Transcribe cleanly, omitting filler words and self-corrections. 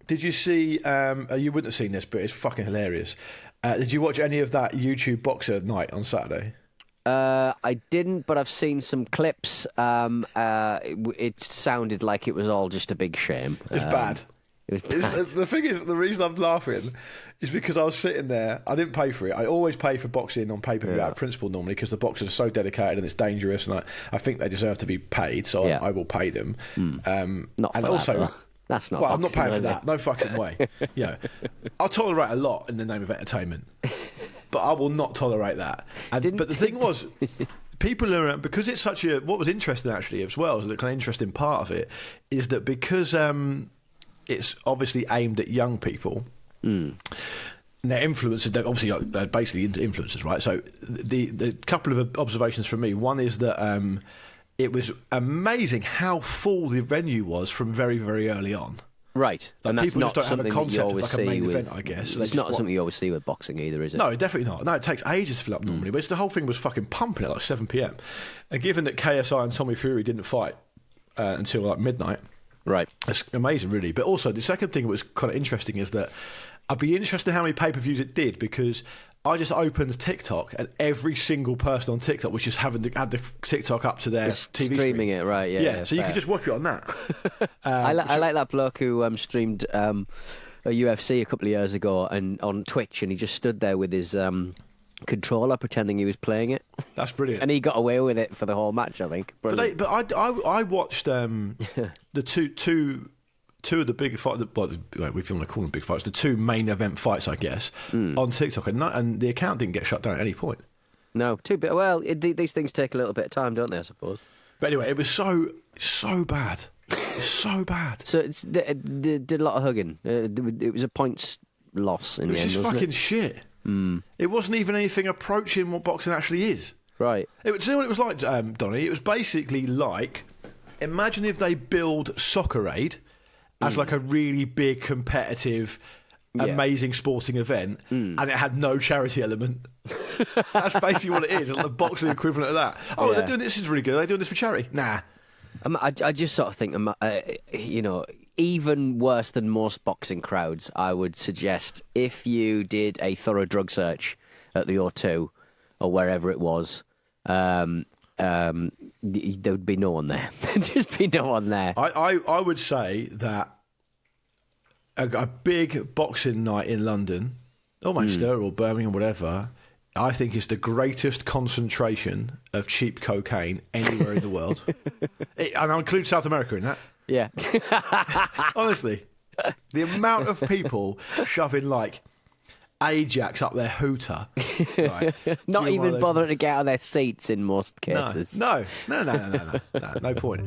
Did you see? You wouldn't have seen this, but it's fucking hilarious. Did you watch any of that YouTube boxer night on Saturday? I didn't, but I've seen some clips. It sounded like it was all just a big shame. It's bad. It was bad. The thing is, the reason I'm laughing is because I was sitting there. I didn't pay for it. I always pay for boxing on pay-per-view out of principle normally because the boxers are so dedicated and it's dangerous, and I think they deserve to be paid, so I will pay them. Not for and that, also, though. That's not. Well, I'm not boxing, paying for is that. it? No fucking way. I'll tolerate a lot in the name of entertainment, but I will not tolerate that. But the thing was, people are, because it's such a. What was interesting actually as well, is the kind of interesting part of it is that because it's obviously aimed at young people. And they're influencers. They're basically influencers, right? So the couple of observations from me. One is that it was amazing how full the venue was from very, very early on. Right, Like, and that's people not just don't have a something concept that you of always like a main see event, with, I guess. So it's not something you always see with boxing either, is it? No, definitely not. No, it takes ages to fill up normally. But the whole thing was fucking pumping at like 7 p.m. And given that KSI and Tommy Fury didn't fight until like midnight, Right. it's amazing, really. But also, the second thing that was kind of interesting is that I'd be interested in how many pay-per-views it did, because I just opened TikTok and every single person on TikTok was just having to add the TikTok up to their Just TV streaming screen. it, right? Yeah. So you could just watch it on that. I like that bloke who streamed a UFC a couple of years ago and on Twitch, and he just stood there with his controller pretending he was playing it. That's brilliant. And he got away with it for the whole match, I think. Brilliant. But I watched the two of the big fights. Well, if you want to call them big fights, the two main event fights, I guess, on TikTok, and the account didn't get shut down at any point. No, too bit. Well, these things take a little bit of time, don't they? I suppose. But anyway, it was so bad. It was so bad. So did a lot of hugging. It was a points loss in It the was end. just Wasn't fucking it? shit. It wasn't even anything approaching what boxing actually is. Right. Do you know what it was like, Donnie? It was basically like, imagine if they build Soccer Aid as like a really big, competitive, amazing sporting event, and it had no charity element. That's basically what it is. It's the boxing equivalent of that. Oh, they're doing this is really good. They're doing this for charity. Nah. I just sort of think, even worse than most boxing crowds, I would suggest if you did a thorough drug search at the O2 or wherever it was, there would be no one there. There'd just be no one there. I would say that a big boxing night in London, or Manchester, or Birmingham, whatever, I think is the greatest concentration of cheap cocaine anywhere in the world. And I'll include South America in that. Yeah. Honestly, the amount of people shoving like Ajax up their hooter, right? Not Doing one even of those- bothering to get out of their seats in most No, cases. no point.